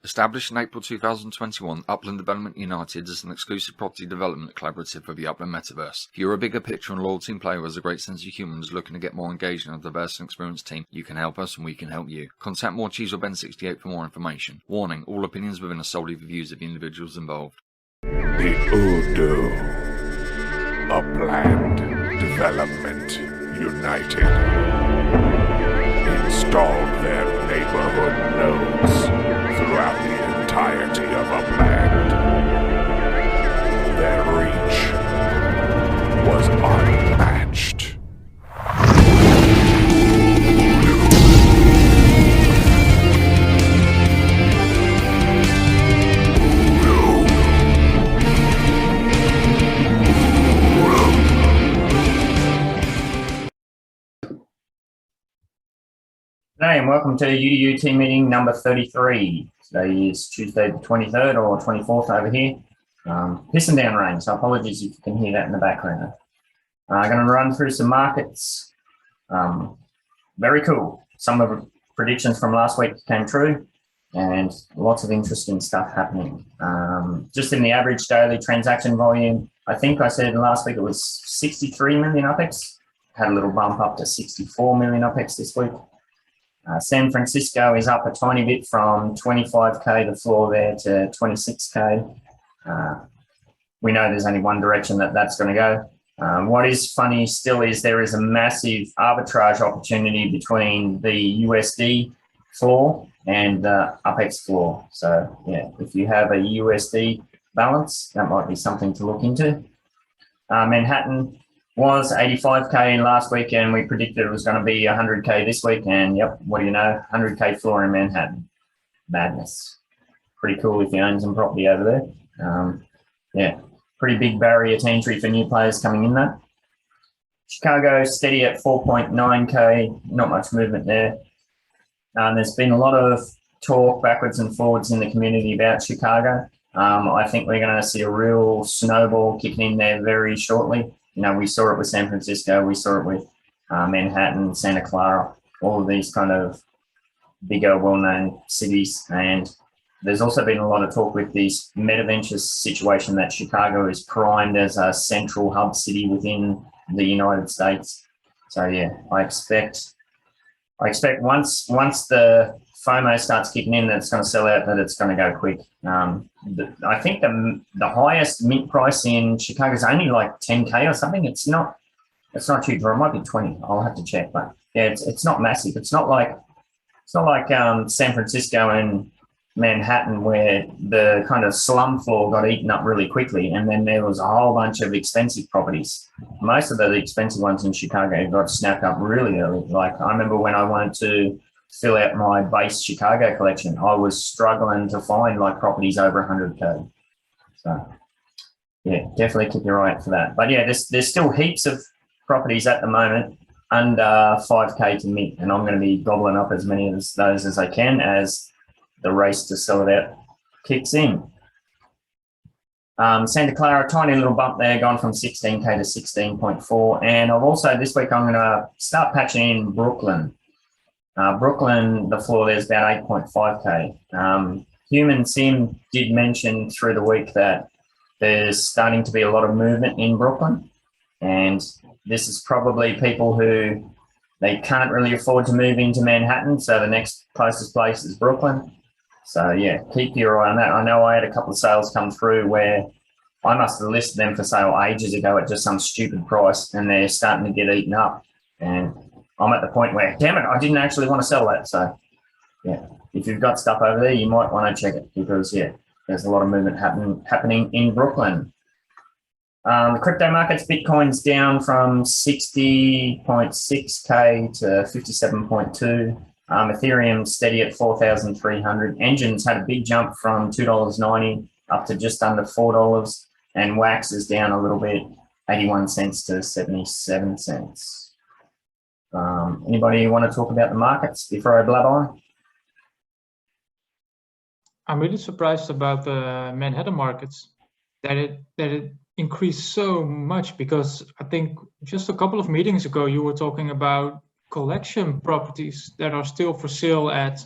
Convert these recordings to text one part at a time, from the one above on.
Established in April 2021, Upland Development United is an exclusive property development collaborative for the Upland Metaverse. If you're a bigger picture and loyal team player who has a great sense of humour and is looking to get more engaged in a diverse and experienced team, you can help us and we can help you. Contact Morecheese or Ben68 for more information. Warning, all opinions within are solely the views of the individuals involved. The UDU, Upland Development United, installed their neighborhood nodes throughout the entirety of Upland. Their reach was unmatched. G'day and welcome to UDU team meeting number 33. Today is Tuesday the 23rd or 24th over here. Pissing down rain, so apologies if you can hear that in the background. I'm going to run through some markets. Very cool. Some of the predictions from last week came true and lots of interesting stuff happening. Just in the average daily transaction volume, I think I said last week it was 63 million UPEX. Had a little bump up to 64 million UPEX this week. San Francisco is up a tiny bit from 25k the floor there to 26k. We know there's only one direction that's going to go. What is funny still is there is a massive arbitrage opportunity between the USD floor and the UPEX floor. So yeah, if you have a USD balance, that might be something to look into. Manhattan was 85k last week and we predicted it was going to be 100k this week, and yep, what do you know, 100k floor in Manhattan. Madness. Pretty cool if you own some property over there. Yeah, pretty big barrier to entry for new players coming in there. Chicago steady at 4.9k, not much movement there. There's been a lot of talk backwards and forwards in the community about Chicago. I think we're going to see a real snowball kicking in there very shortly. You know, we saw it with San Francisco, we saw it with Manhattan, Santa Clara, all of these kind of bigger, well-known cities. And there's also been a lot of talk with this Metaverse situation that Chicago is primed as a central hub city within the United States. So yeah, I expect once the FOMO starts kicking in, that's going to sell out, that it's going to go quick. I think the highest mint price in Chicago is only like 10k or something. It's not huge, or it might be 20. I'll have to check, but yeah, it's not massive. It's not like San Francisco and Manhattan where the kind of slum floor got eaten up really quickly, and then there was a whole bunch of expensive properties. Most of the expensive ones in Chicago got snapped up really early. Like I remember when I wanted to fill out my base Chicago collection, I was struggling to find like properties over 100k. So yeah, definitely keep your eye out for that. But yeah, there's still heaps of properties at the moment under 5k to mint, and I'm going to be gobbling up as many of those as I can as the race to sell it out kicks in. Santa Clara, tiny little bump there, gone from 16k to 16.4. And I've also, this week, I'm going to start patching in Brooklyn. Brooklyn, the floor there's about 8.5k. Human Sim did mention through the week that there's starting to be a lot of movement in Brooklyn, and this is probably people who they can't really afford to move into Manhattan, so the next closest place is Brooklyn. So yeah, keep your eye on that. I know I had a couple of sales come through where I must have listed them for sale ages ago at just some stupid price, and they're starting to get eaten up. And I'm at the point where, damn it, I didn't actually want to sell that. So yeah, if you've got stuff over there, you might want to check it, because yeah, there's a lot of movement happening in Brooklyn. The crypto markets, Bitcoin's down from 60.6k to 57.2. Ethereum steady at 4,300. Engines had a big jump from $2.90 up to just under $4, and Wax is down a little bit, 81 cents to 77 cents. Anybody want to talk about the markets before I blab on? I'm really surprised about the Manhattan markets, that it increased so much, because I think just a couple of meetings ago you were talking about collection properties that are still for sale at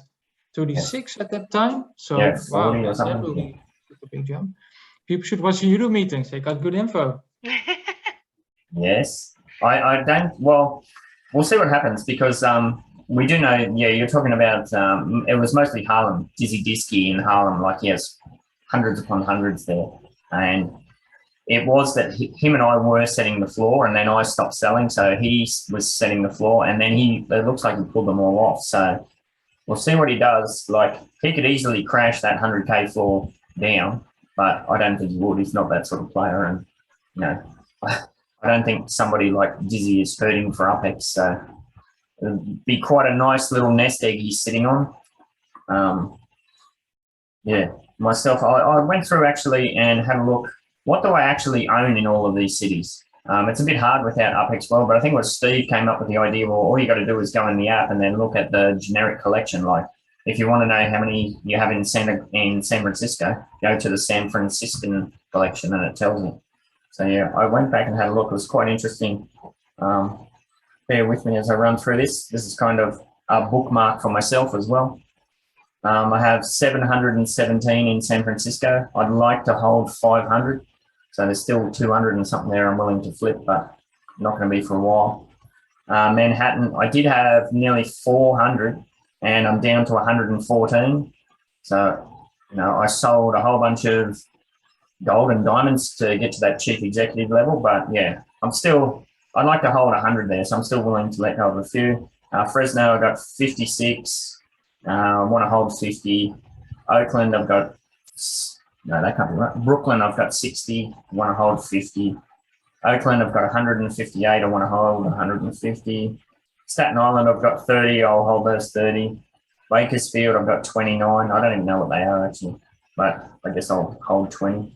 36 at that time. So Yeah, wow, 40 or that something. really took a big jump. People should watch the UDU meetings. They got good info. Yes. I don't, well, we'll see what happens because we do know, yeah, you're talking about, it was mostly Harlem, Dizzy Diskey in Harlem, like he has hundreds upon hundreds there. And it was that him and I were setting the floor and then I stopped selling. So he was setting the floor and then it looks like he pulled them all off. So we'll see what he does. Like he could easily crash that 100K floor down, but I don't think he would. He's not that sort of player. And, you know, I don't think somebody like Dizzy is hurting for Upex. So it'd be quite a nice little nest egg he's sitting on. Yeah, myself, I went through actually and had a look. What do I actually own in all of these cities? It's a bit hard without Upex World, but I think it was Steve came up with the idea, well, all you got to do is go in the app and then look at the generic collection. Like if you want to know how many you have in San Francisco, go to the San Franciscan collection and it tells you. So yeah, I went back and had a look. It was quite interesting. Bear with me as I run through this. This is kind of a bookmark for myself as well. I have 717 in San Francisco. I'd like to hold 500. So there's still 200 and something there I'm willing to flip, but not going to be for a while. Manhattan, I did have nearly 400 and I'm down to 114. So, you know, I sold a whole bunch of gold and diamonds to get to that chief executive level. But yeah, I'd like to hold 100 there. So I'm still willing to let go of a few. Fresno, I got 56. I want to hold 50. Oakland, I've got, no, that can't be right. Brooklyn, I've got 60. I want to hold 50. Oakland, I've got 158. I want to hold 150. Staten Island, I've got 30. I'll hold those 30. Bakersfield, I've got 29. I don't even know what they are actually, but I guess I'll hold 20.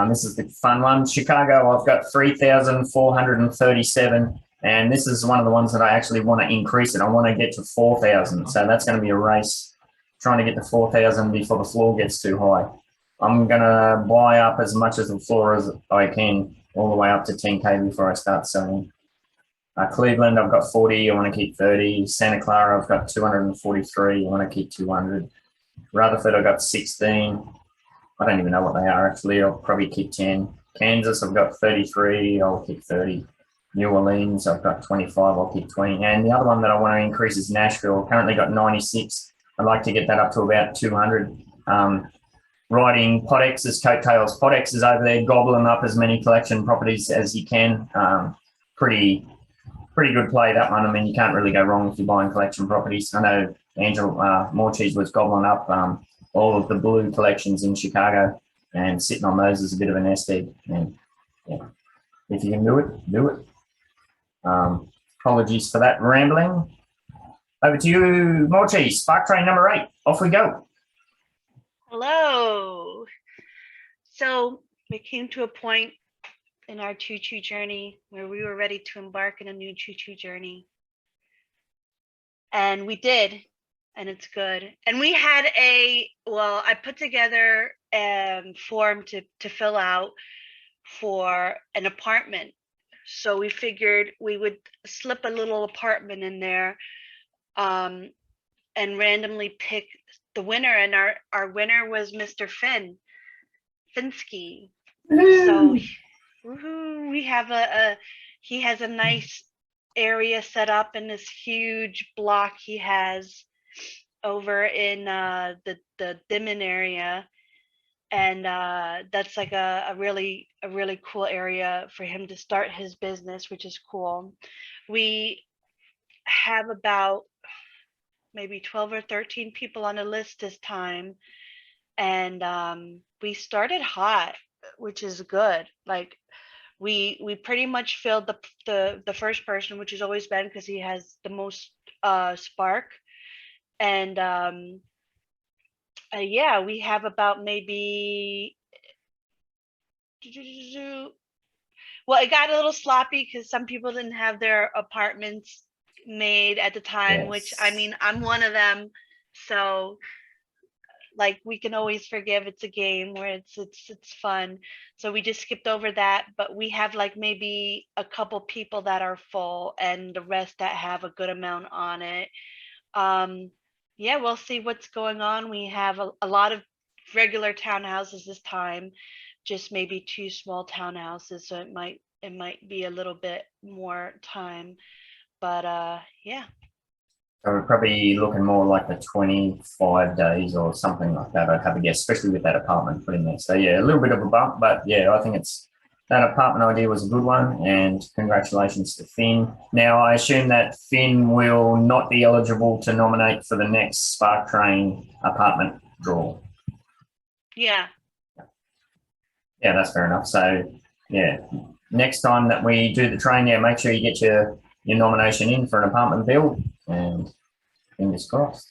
This is the fun one. Chicago, I've got 3,437. And this is one of the ones that I actually want to increase it. I want to get to 4,000. So that's going to be a race trying to get to 4,000 before the floor gets too high. I'm going to buy up as much of the floor as I can, all the way up to 10K before I start selling. Cleveland, I've got 40. I want to keep 30. Santa Clara, I've got 243. I want to keep 200. Rutherford, I've got 16. I don't even know what they are actually. I'll probably keep 10. Kansas, I've got 33. I'll keep 30. New Orleans, I've got 25. I'll keep 20. And the other one that I want to increase is Nashville. Currently got 96. I'd like to get that up to about 200. Riding Potex's coattails. Potex is over there gobbling up as many collection properties as he can. Pretty good play, that one. I mean, you can't really go wrong if you're buying collection properties. I know Angela Morecheese was gobbling up all of the blue collections in Chicago, and sitting on those is a bit of a nest egg. And yeah, if you can do it, do it. Apologies for that rambling. Over to you, Morecheese. Spark train number 8. Off we go. Hello. So we came to a point in our choo-choo journey where we were ready to embark in a new choo-choo journey. And we did, and it's good. And we had I put together a form to fill out for an apartment. So we figured we would slip a little apartment in there and randomly pick the winner. And our winner was Mr. Finsky. So we have he has a nice area set up in this huge block he has over in the Dimon area. And that's like a really cool area for him to start his business, which is cool. We have about maybe 12 or 13 people on the list this time. And we started hot, which is good. Like we pretty much filled the first person, which is always Ben because he has the most spark. And yeah, we have about maybe, well, it got a little sloppy because some people didn't have their apartments made at the time, Yes. which I mean, I'm one of them. So like we can always forgive. It's a game where it's fun. So we just skipped over that, but we have like maybe a couple people that are full and the rest that have a good amount on it. yeah, we'll see what's going on. We have a lot of regular townhouses this time, just maybe 2 small townhouses, so it might be a little bit more time. But yeah. So we're probably looking more like the 25 days or something like that, I'd have a guess, especially with that apartment put in there. So yeah, a little bit of a bump, but yeah, I think that apartment idea was a good one, and congratulations to Finn. Now, I assume that Finn will not be eligible to nominate for the next Spark Train apartment draw. Yeah. Yeah, that's fair enough. So yeah, next time that we do the train, yeah, make sure you get your nomination in for an apartment build, and fingers crossed.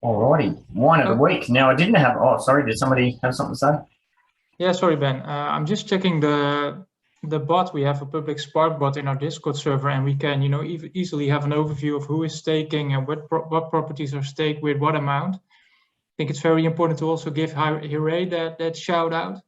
Alrighty, wine of the week. Now I didn't have, oh, sorry, did somebody have something to say? Yeah, sorry, Ben. I'm just checking the bot. We have a public Spark bot in our Discord server, and we can, easily have an overview of who is staking and what properties are staked with what amount. I think it's very important to also give Hooray that shout out.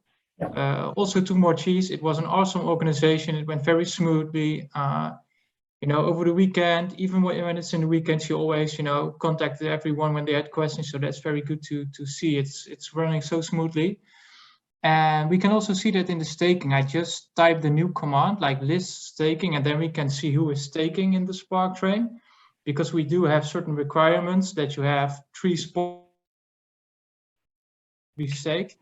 Also to Morecheese, it was an awesome organization. It went very smoothly. Over the weekend, even when it's in the weekend, she always, contacted everyone when they had questions. So that's very good to see. It's running so smoothly. And we can also see that in the staking. I just typed the new command like list staking, and then we can see who is staking in the Spark train, because we do have certain requirements that you have 3 spots to be staked.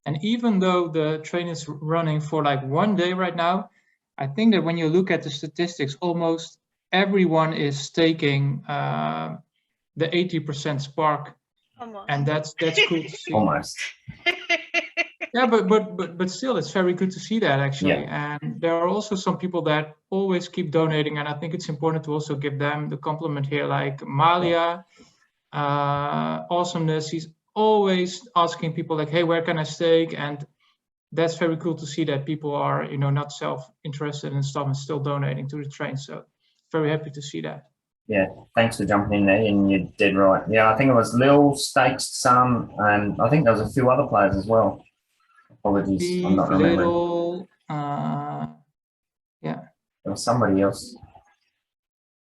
And even though the train is running for like 1 day right now, I think that when you look at the statistics, almost everyone is staking the 80% Spark. Almost. And that's cool to see. Almost. Yeah, but still, it's very good to see that, actually. Yeah. And there are also some people that always keep donating, and I think it's important to also give them the compliment here, like Malia, awesomeness. He's always asking people like, hey, where can I stake? And that's very cool to see that people are, not self-interested and stuff and still donating to the train. So very happy to see that. Yeah, thanks for jumping in there, and you're dead right. Yeah, I think it was Lil staked some, and I think there was a few other players as well. Apologies, I'm not remembering. Little, yeah. There was somebody else.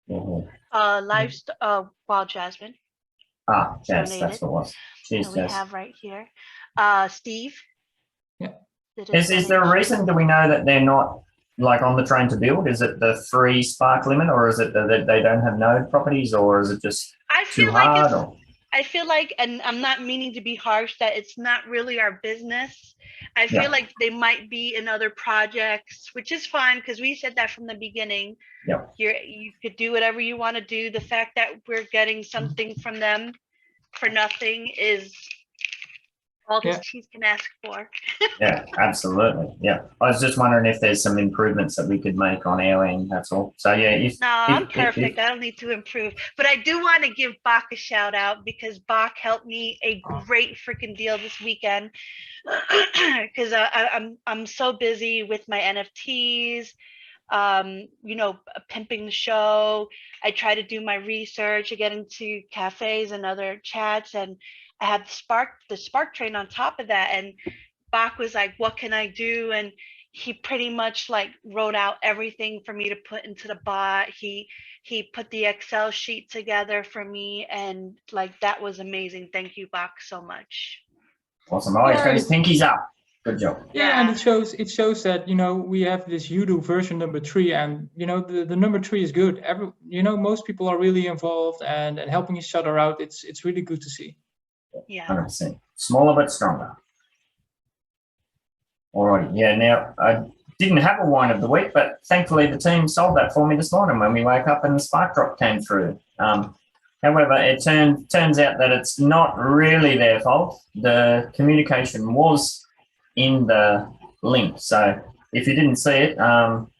Yeah. Wild Jasmine. Ah, Jazz, that's what it was. Cheers, we Jazz. have right here. Steve. Yeah. Is there a reason, do we know that they're not like on the train to build? Is it the 3 Spark limit, or is it that they don't have node properties, or is it just too hard? I feel like, and I'm not meaning to be harsh, that it's not really our business. I feel like they might be in other projects, which is fine, because we said that from the beginning. Yeah. You could do whatever you want to do. The fact that we're getting something from them for nothing is all this cheese can ask for. Yeah, absolutely. Yeah, I was just wondering if there's some improvements that we could make on our end. That's all. So yeah, I'm perfect. I don't need to improve, but I do want to give Bach a shout out, because Bach helped me a great freaking deal this weekend. Because I'm so busy with my NFTs, pimping the show. I try to do my research, I get into cafes and other chats, and I had the Spark train on top of that. And Bach was like, what can I do? And he pretty much like wrote out everything for me to put into the bot. He put the Excel sheet together for me, and like that was amazing. Thank you, Bach, so much. Awesome. Oh, he's got his pinkies up. Good job. Yeah, and it shows that we have this UDU version number 3, and the number 3 is good. Most people are really involved and helping each other out. It's really good to see. Yeah, 100%. Smaller but stronger. Alrighty. Yeah. Now I didn't have a wine of the week, but thankfully the team solved that for me this morning when we woke up and the Spark drop came through. However, it turns out that it's not really their fault. The communication was in the link. So if you didn't see it,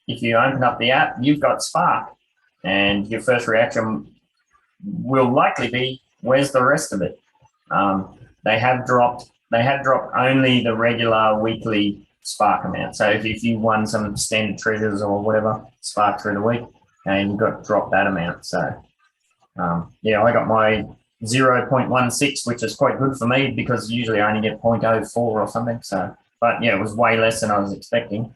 if you open up the app, you've got Spark, and your first reaction will likely be, where's the rest of it? They have dropped only the regular weekly Spark amount. So if you won some standard treasures or whatever, Spark through the week, and you got dropped that amount. So yeah, I got my 0.16, which is quite good for me, because usually I only get 0.04 or something. So, but yeah, it was way less than I was expecting.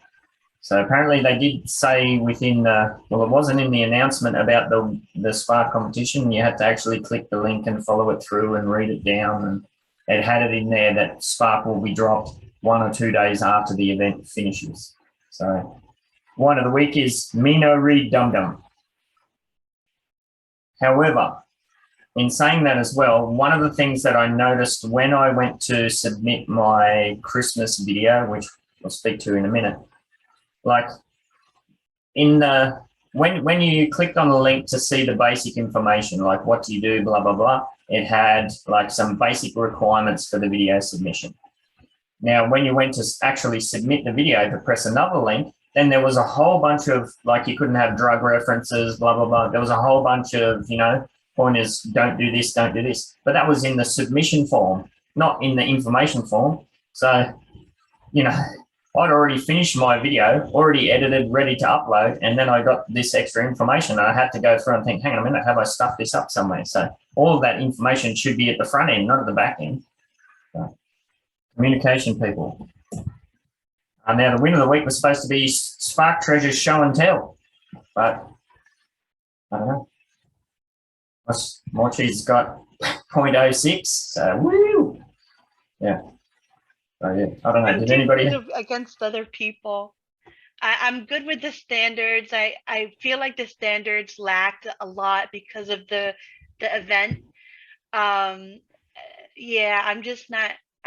So apparently they did say within the, well, it wasn't in the announcement about the Spark competition. You had to actually click the link and follow it through and read it down. And it had it in there that Spark will be dropped 1 or 2 days after the event finishes. So one of the week is Me No Read Dum Dum. However, in saying that as well, one of the things that I noticed when I went to submit my Christmas video, which I'll speak to in a minute, like in the when you clicked on the link to see the basic information, like what do you do, blah blah blah, it had like some basic requirements for the video submission. Now when you went to actually submit the video to press another link, then there was a whole bunch of, like, you couldn't have drug references, blah blah blah. There was a whole bunch of, you know, pointers, don't do this, don't do this. But that was in the submission form, not in the information form. So, you know, I'd already finished my video, already edited, ready to upload, and then I got this extra information. I had to go through and think, hang on a minute, have I stuffed this up somewhere? So all of that information should be at the front end, not at the back end. So, communication people. Now the win of the week was supposed to be Spark Treasures Show and Tell, but I don't know. Morecheese got 0.06, so woo! Yeah. So yeah, I don't know. I'm Did anybody? against other people? I'm good with the standards. I feel like the standards lacked a lot because of the event. Yeah,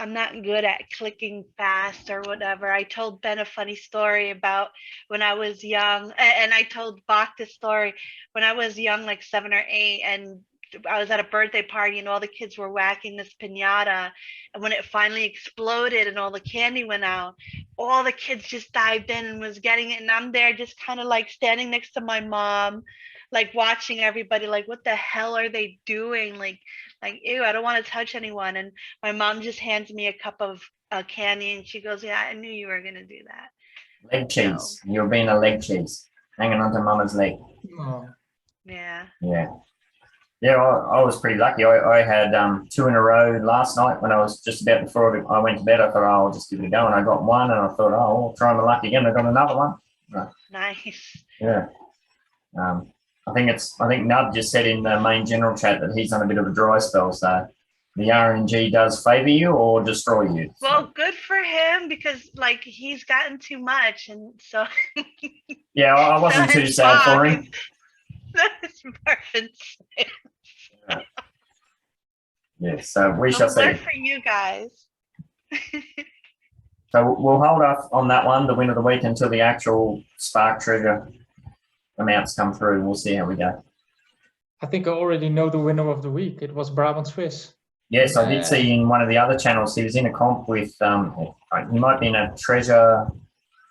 I'm not good at clicking fast or whatever. I told Ben a funny story about when I was young, and I told Bach this story when I was young, like 7 or 8, and I was at a birthday party and all the kids were whacking this piñata, and when it finally exploded and all the candy went out, all the kids just dived in and was getting it, and I'm there just kind of like standing next to my mom, like watching everybody, like what the hell are they doing? Like ew, I don't want to touch anyone. And my mom just hands me a cup of candy and she goes, yeah, I knew you were gonna do that. Leg cheese. You're being a leg cheese, hanging onto mama's leg. Oh. Yeah. Yeah. Yeah, I was pretty lucky. I had 2 in a row last night when I was just about before I went to bed. I thought, oh, I'll just give it a go. And I got one and I thought, oh, I'll try my luck again. I got another one. Right. Nice. Yeah. I think Nub just said in the main general chat that he's on a bit of a dry spell. So the RNG does favor you or destroy you. Well, good for him, because like he's gotten too much, and so yeah, I wasn't too sad for him. That's Yeah, so we shall see. Good for you guys. So we'll hold off on that one, the win of the week, until the actual Spark Treasure amounts come through. We'll see how we go. I think I already know the winner of the week. It was Brabant Swiss. Yes, I did see in one of the other channels he was in a comp with, he might be in a treasure,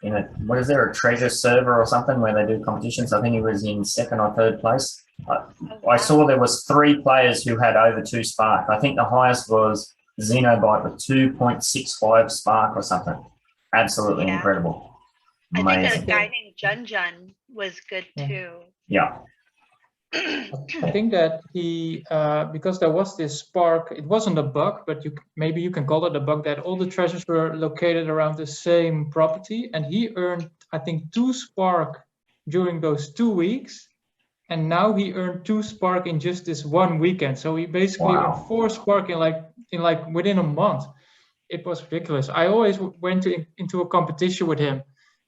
what is there, a treasure server or something where they do competitions. I think he was in 2nd or 3rd place. I saw there was 3 players who had over 2 Spark. I think the highest was Xenobite with 2.65 Spark or something. Absolutely incredible. Amazing. I think a guy named Jun was good too. Yeah. I think that he, because there was this Spark, it wasn't a bug, but maybe you can call it a bug, that all the treasures were located around the same property, and he earned, I think, 2 Spark during those 2 weeks, and now he earned 2 Spark in just this 1 weekend. So he basically earned 4 Spark in like within a month. It was ridiculous. I always went into a competition with him,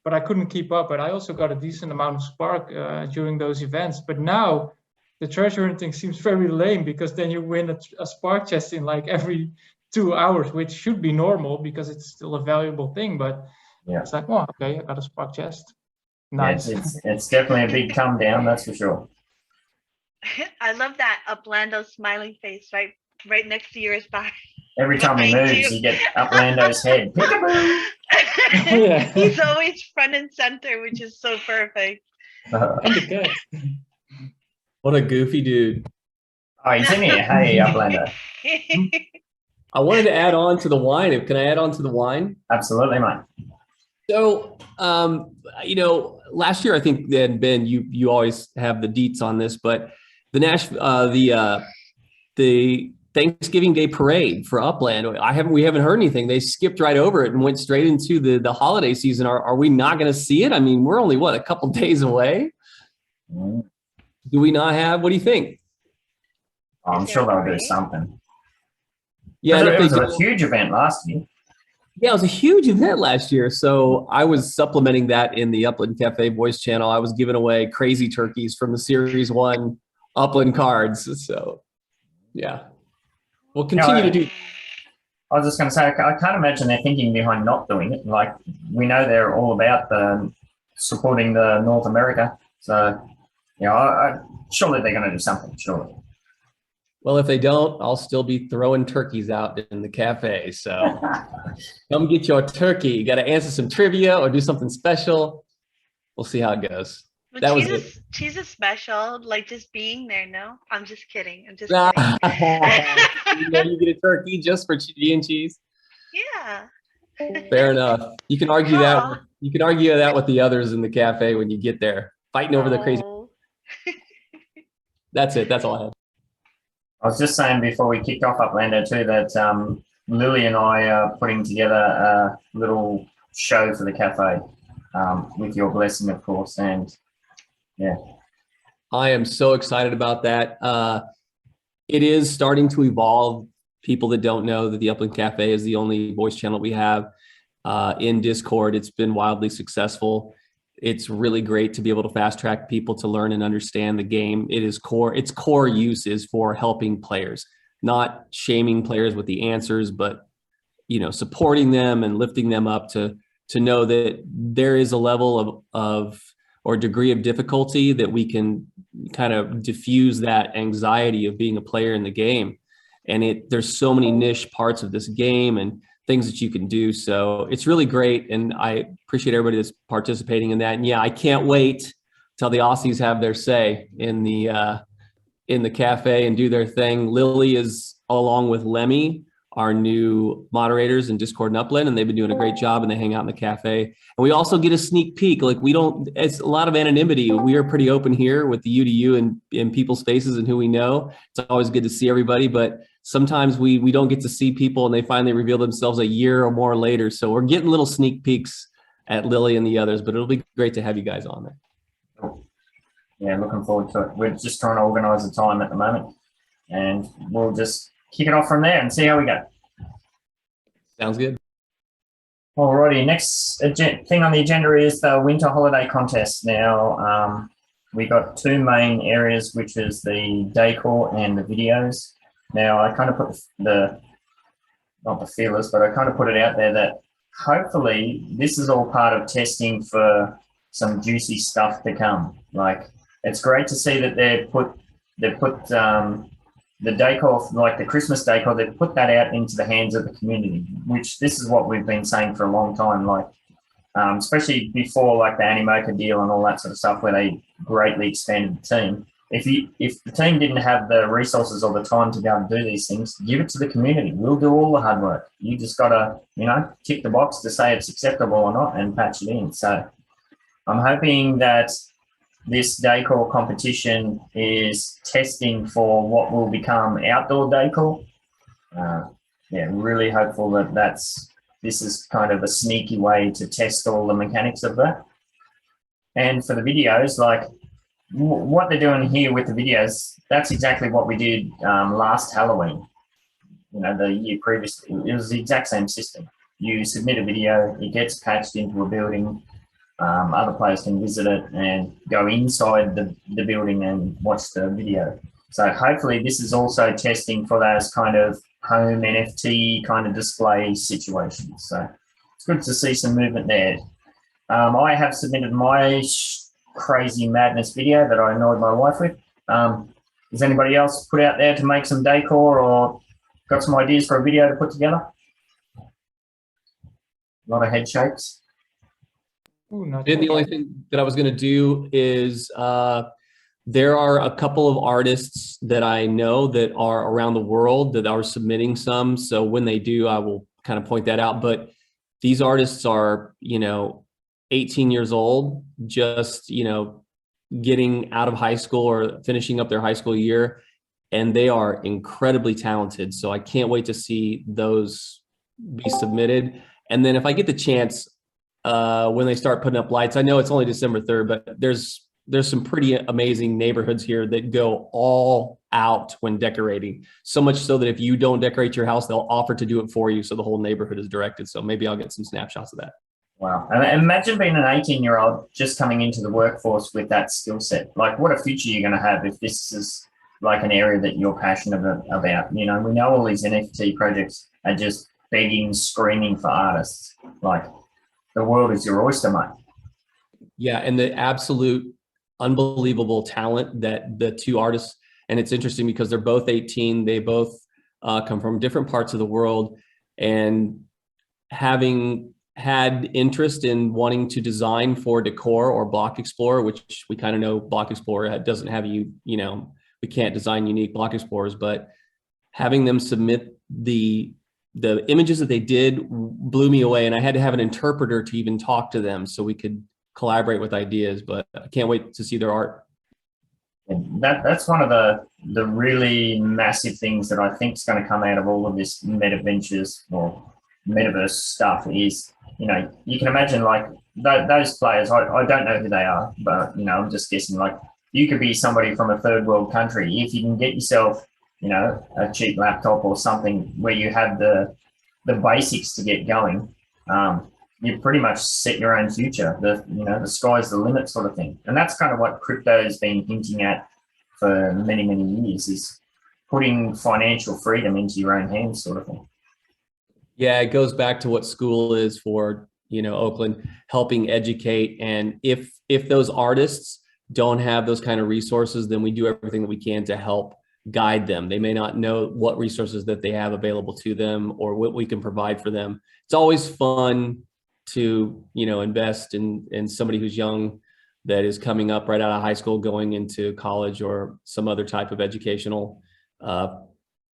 but I couldn't keep up. But I also got a decent amount of Spark during those events. But now the treasure hunting seems very lame, because then you win a Spark chest in like every 2 hours, which should be normal because it's still a valuable thing. But it's like, oh, okay, I got a Spark chest. Nice. Yeah, it's definitely a big come down, that's for sure. I love that Uplando smiling face right next to yours. Every time he moves, you get Uplando's head. Yeah. He's always front and center, which is so perfect. What a goofy dude. Oh, he's in here. Hey, Uplando. I wanted to add on to the wine. Can I add on to the wine? Absolutely, mate. So, last year, I think that, Ben, you always have the deets on this, but the Thanksgiving Day parade for Upland. We haven't heard anything. They skipped right over it and went straight into the holiday season. Are we not going to see it? I mean, we're only a couple days away. Mm. Do we not have? What do you think? I'm Is sure there a they'll do parade? something. Yeah, Because and if it was they a do, huge event last year. yeah, it was a huge event last year. So I was supplementing that in the Upland Cafe voice channel. I was giving away crazy turkeys from the Series 1 Upland cards. So yeah, we'll continue to do. I was just going to say, I can't imagine they're thinking behind not doing it. Like, we know they're all about supporting the North America. So, surely they're going to do something, surely. Well, if they don't, I'll still be throwing turkeys out in the cafe. So come get your turkey. You got to answer some trivia or do something special. We'll see how it goes. But That was cheese is special, like just being there. No, I'm just kidding. I'm just it. kidding. You get a turkey just for G and cheese. Yeah. Fair enough. You can argue Aw. that. You can argue that with the others in the cafe when you get there, fighting over the crazy. Oh. That's it. That's all I have. I was just saying before we kicked off Uplander too that Lily and I are putting together a little show for the cafe with your blessing, of course. And yeah, I am so excited about that. It is starting to evolve. People that don't know that the Upland Cafe is the only voice channel we have in Discord. It's been wildly successful. It's really great to be able to fast track people to learn and understand the game. Its core use is for helping players, not shaming players with the answers, but supporting them and lifting them up to know that there is a level of or degree of difficulty that we can kind of diffuse that anxiety of being a player in the game. And there's so many niche parts of this game and things that you can do. So it's really great. And I appreciate everybody that's participating in that. And yeah, I can't wait till the Aussies have their say in the cafe and do their thing. Lily is, along with Lemmy, our new moderators in Discord and Upland, and they've been doing a great job, and they hang out in the cafe. And we also get a sneak peek. Like, it's a lot of anonymity. We are pretty open here with the UDU and people's faces and who we know. It's always good to see everybody, but sometimes we don't get to see people and they finally reveal themselves a year or more later. So we're getting little sneak peeks at Lily and the others, but it'll be great to have you guys on there. Yeah, looking forward to it. We're just trying to organise the time at the moment, and we'll just kick it off from there and see how we go. Sounds good. Alrighty, next thing on the agenda is the winter holiday contest. Now, we got two main areas, which is the decor and the videos. Now, I kind of put not the feelers, but I kind of put it out there that hopefully this is all part of testing for some juicy stuff to come. Like, it's great to see that they put the decor, like the Christmas decor, they've put that out into the hands of the community, which this is what we've been saying for a long time, like especially before like the Animoca deal and all that sort of stuff, where they greatly expanded the team. If the team didn't have the resources or the time to go and do these things, give it to the community. We'll do all the hard work. You just got to, tick the box to say it's acceptable or not and patch it in. So I'm hoping that this decor competition is testing for what will become outdoor decor. Really hopeful that this is kind of a sneaky way to test all the mechanics of that. And for the videos, like what they're doing here with the videos, that's exactly what we did last Halloween. The year previously, it was the exact same system. You submit a video, it gets patched into a building. Other players can visit it and go inside the building and watch the video. So hopefully this is also testing for those kind of home NFT kind of display situations. So it's good to see some movement there. I have submitted my crazy madness video that I annoyed my wife with. Does anybody else put out there to make some decor or got some ideas for a video to put together? A lot of head shakes. Ooh, not And the yet. only thing that I was going to do is there are a couple of artists that I know that are around the world that are submitting some. So when they do, I will kind of point that out. But these artists are, 18 years old, just, getting out of high school or finishing up their high school year. and they are incredibly talented. So I can't wait to see those be submitted. And then if I get the chance, when they start putting up lights, I know it's only December 3rd, but there's some pretty amazing neighborhoods here that go all out when decorating. So much so that if you don't decorate your house, they'll offer to do it for you. So the whole neighborhood is directed. So maybe I'll get some snapshots of that. Wow. And imagine being an 18-year-old just coming into the workforce with that skill set. Like, what a future you're going to have if this is like an area that you're passionate about. You know, we know all these NFT projects are just begging, screaming for artists. Like, the world is your oyster, mate. Yeah, and the absolute unbelievable talent that the two artists, and it's interesting because they're both 18, they both come from different parts of the world, and having had interest in wanting to design for Decor or Block Explorer, which we kind of know Block Explorer doesn't have we can't design unique Block Explorers, but having them submit the images that they did blew me away, and I had to have an interpreter to even talk to them so we could collaborate with ideas. But I can't wait to see their art. That's one of the really massive things that I think is going to come out of all of this MetaVentures or Metaverse stuff is, you know, you can imagine like those players, I don't know who they are, but, you know, I'm just guessing, like, you could be somebody from a third world country. If you can get yourself, you know, a cheap laptop or something where you have the basics to get going, you pretty much set your own future. The sky's the limit sort of thing. And that's kind of what crypto has been hinting at for many, many years, is putting financial freedom into your own hands sort of thing. Yeah, it goes back to what school is for, you know, Oakland, helping educate. And if those artists don't have those kind of resources, then we do everything that we can to help guide them. They may not know what resources that they have available to them or what we can provide for them. It's always fun to, you know, invest in somebody who's young that is coming up right out of high school, going into college or some other type of educational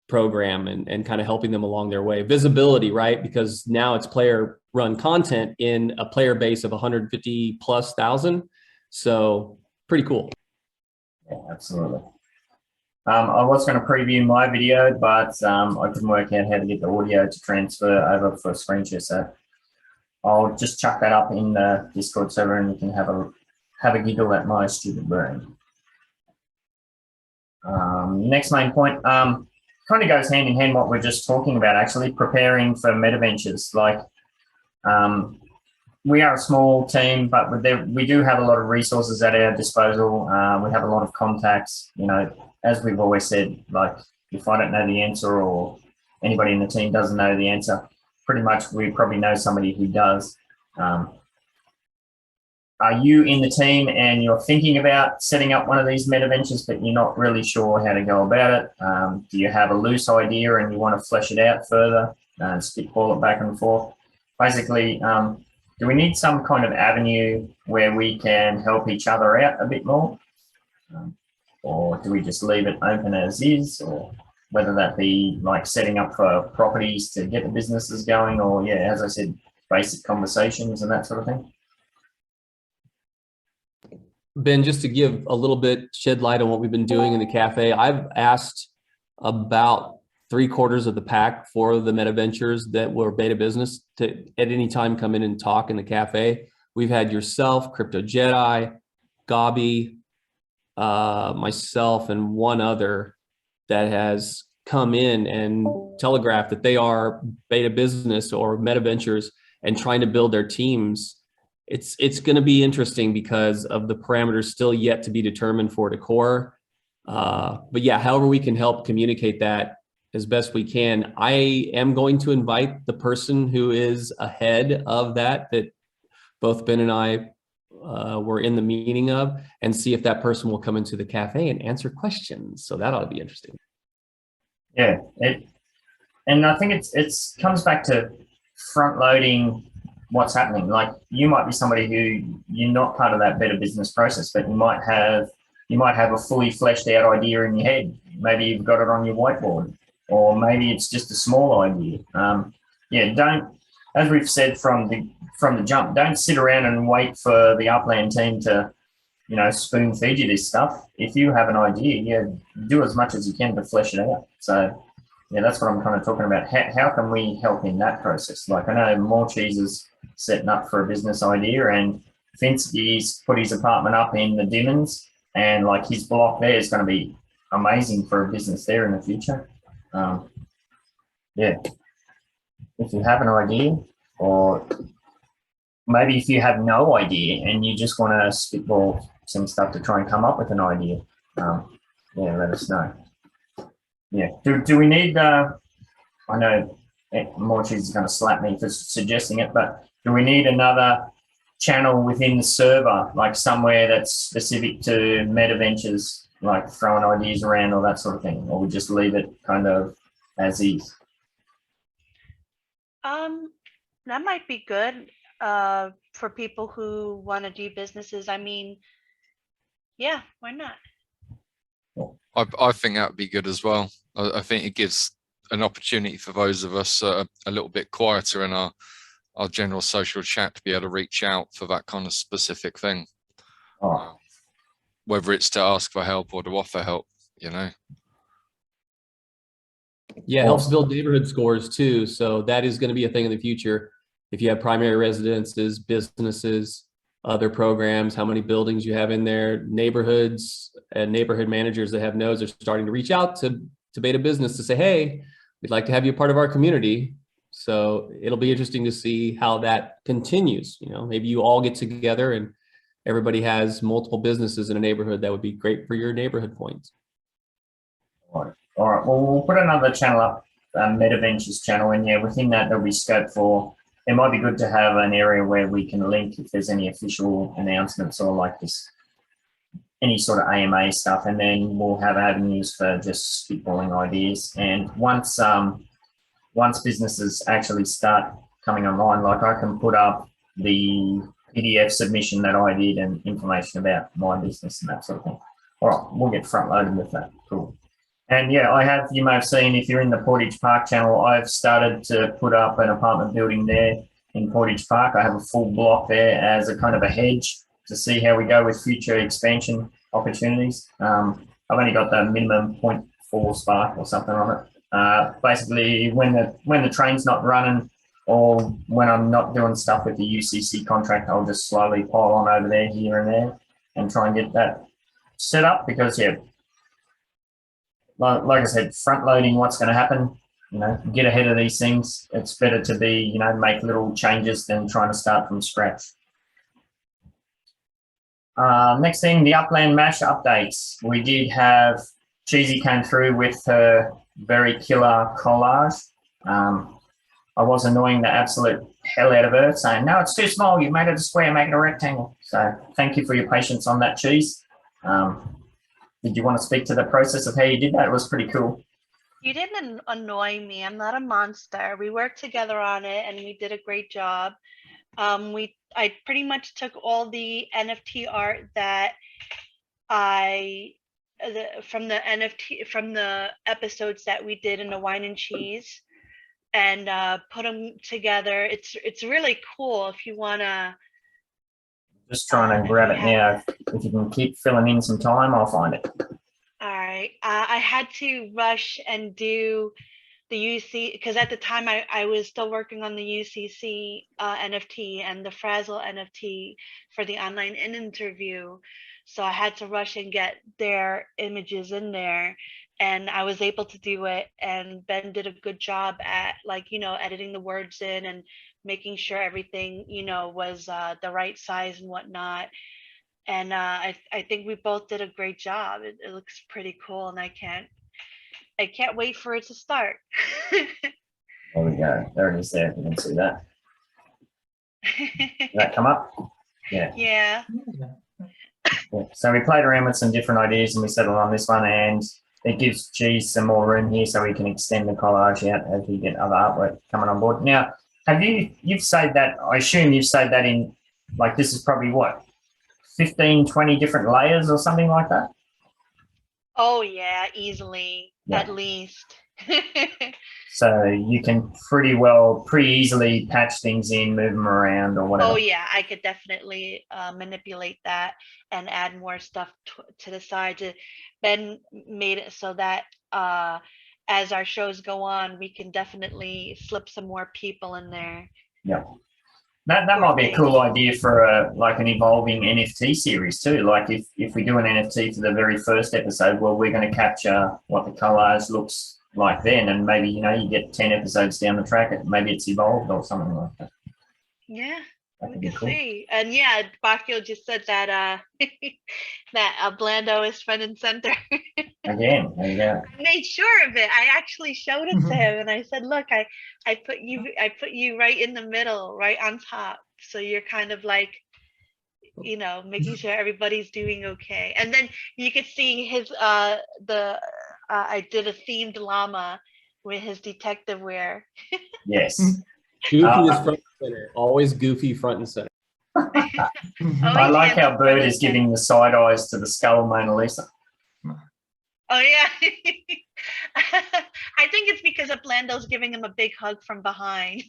program, and kind of helping them along their way. Visibility, right? Because now it's player run content in a player base of 150,000+. So pretty cool. Yeah, absolutely. I was going to preview my video, but I couldn't work out how to get the audio to transfer over for a screen share. So I'll just chuck that up in the Discord server, and you can have a giggle at my stupid brain. Next main point kind of goes hand in hand what we're just talking about, actually, preparing for MetaVentures. Like, we are a small team, but we do have a lot of resources at our disposal. We have a lot of contacts. You know, as we've always said, like, if I don't know the answer or anybody in the team doesn't know the answer, pretty much we probably know somebody who does. Are you in the team and you're thinking about setting up one of these MetaVentures, but you're not really sure how to go about it? Do you have a loose idea and you want to flesh it out further and spitball it back and forth? Basically, do we need some kind of avenue where we can help each other out a bit more? Or do we just leave it open as is? Or whether that be like setting up for properties to get the businesses going, or, yeah, as I said, basic conversations and that sort of thing? Ben, just to give a little bit, shed light on what we've been doing in the cafe, I've asked about 3/4 of the pack for the MetaVentures that were beta business to at any time come in and talk in the cafe. We've had yourself, Crypto Jedi, Gabi, myself, and one other that has come in and telegraphed that they are beta business or MetaVentures and trying to build their teams. It's going to be interesting because of the parameters still yet to be determined for Decor. But yeah, however we can help communicate that as best we can. I am going to invite the person who is ahead of that both Ben and I were in the meeting of, and see if that person will come into the cafe and answer questions. So that ought to be interesting. Yeah, and I think it's comes back to front loading what's happening. Like, you might be somebody who you're not part of that better business process, but you might have a fully fleshed out idea in your head. Maybe you've got it on your whiteboard, or maybe it's just a small idea. Yeah, don't, as we've said from the jump, don't sit around and wait for the Upland team to you know, spoon feed you this stuff. If you have an idea, yeah, do as much as you can to flesh it out. So yeah, that's what I'm kind of talking about. How can we help in that process? Like I know Morecheese is setting up for a business idea, and Finsky's put his apartment up in the Dimmons, and like his block there is going to be amazing for a business there in the future. Yeah, if you have an idea, or maybe if you have no idea and you just want to spitball some stuff to try and come up with an idea, yeah, let us know. Yeah, do we need, I know Morecheese is going to slap me for suggesting it, but do we need another channel within the server, like somewhere that's specific to MetaVentures, like throwing ideas around or that sort of thing, or we just leave it kind of as is? That might be good for people who want to do businesses. I mean, yeah, why not? I think that would be good as well. I think it gives an opportunity for those of us a little bit quieter in our general social chat to be able to reach out for that kind of specific thing. Oh, Whether it's to ask for help or to offer help, you know. Yeah, it helps build neighborhood scores too. So that is going to be a thing in the future. If you have primary residences, businesses, other programs, how many buildings you have in there, neighborhoods and neighborhood managers that have nodes are starting to reach out to Beta Business to say, hey, we'd like to have you a part of our community. So it'll be interesting to see how that continues. You know, maybe you all get together and everybody has multiple businesses in a neighborhood. That would be great for your neighborhood points. all right. Well, we'll put another channel up, MetaVentures channel, and yeah, within that there'll be scope for. It might be good to have an area where we can link if there's any official announcements or like this, any sort of AMA stuff, and then we'll have avenues for just spitballing ideas. And once businesses actually start coming online, like I can put up the PDF submission that I did and information about my business and that sort of thing. All right, we'll get front loaded with that. Cool. And yeah, you may have seen, if you're in the Portage Park channel, I've started to put up an apartment building there in Portage Park. I have a full block there as a kind of a hedge to see how we go with future expansion opportunities. I've only got the minimum 0.4 spark or something on it. Basically, when the train's not running or when I'm not doing stuff with the UCC contract, I'll just slowly pile on over there, here and there, and try and get that set up because, yeah, like I said, front loading what's going to happen, you know, get ahead of these things. It's better to be, you know, make little changes than trying to start from scratch. Next thing, the Upland Mash updates. We did have Cheesy came through with her very killer collage. I was annoying the absolute hell out of her, saying, no, it's too small. You've made it a square, make it a rectangle. So thank you for your patience on that, Cheese. Did you want to speak to the process of how you did that? It was pretty cool. You didn't annoy me. I'm not a monster. We worked together on it and we did a great job. I pretty much took all the NFT art that from the episodes that we did in the Wine and Cheese and put them together. It's really cool if you want to. Just trying to grab it now. If you can keep filling in some time, I'll find it. All right. I had to rush and do the UC because at the time I was still working on the UCC NFT and the Frazzle NFT for the online interview. So I had to rush and get their images in there. And I was able to do it. And Ben did a good job at, like, you know, editing the words in and making sure everything, you know, was the right size and whatnot. And I think we both did a great job. It looks pretty cool, and I can't wait for it to start. There we go. There it is there. You can see that. Did that come up? Yeah. Yeah. Yeah. So we played around with some different ideas and we settled on this one, and it gives Cheese some more room here so we can extend the collage out as we get other artwork coming on board. Now, you've saved that, I assume you've saved that in, like, this is probably what, 15, 20 different layers or something like that? Oh yeah, easily, Yeah. at least. So you can pretty easily patch things in, move them around or whatever. Oh yeah, I could definitely manipulate that and add more stuff to the side. Ben made it so that as our shows go on, we can definitely slip some more people in there. Yeah. That might be a cool idea for like an evolving NFT series too. Like if we do an NFT for the very first episode, well, we're going to capture what the collage looks like then, and maybe you get 10 episodes down the track, maybe it's evolved or something like that. Yeah, That we could be can cool. see. And yeah, Bakio just said that that Blando is front and center. Again, there you go. I made sure of it. I actually showed it to him, and I said, "Look, I put you right in the middle, right on top. So you're kind of like, making sure everybody's doing okay." And then you could see his I did a themed llama with his detective wear. Yes. Goofy is front and center. Always goofy front and center. I like how Bird is giving the side eyes to the skull Mona Lisa. Oh yeah. I think it's because Blando's giving him a big hug from behind.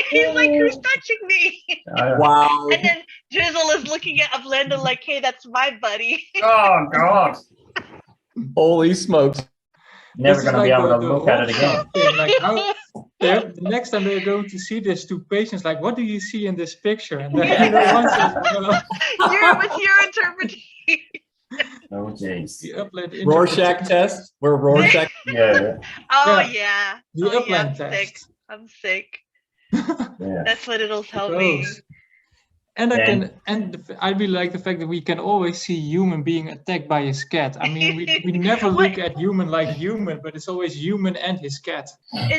He's like, "Who's touching me?" Wow. And then Drizzle is looking at Blando like, "Hey, that's my buddy." Oh God. Holy smokes. Never going to be able to look at it again. Like the next time they're going to see this to patients, like, what do you see in this picture? And then What's your interpretation? Oh jeez. The Upland Rorschach test. We're Rorschach. Yeah. Oh Yeah. yeah. The Oh, Upland I'm sick. test. I'm sick. Yeah. That's what it'll tell me. And Yeah. I really like the fact that we can always see human being attacked by his cat. I mean, we never look at human like human, but it's always human and his cat.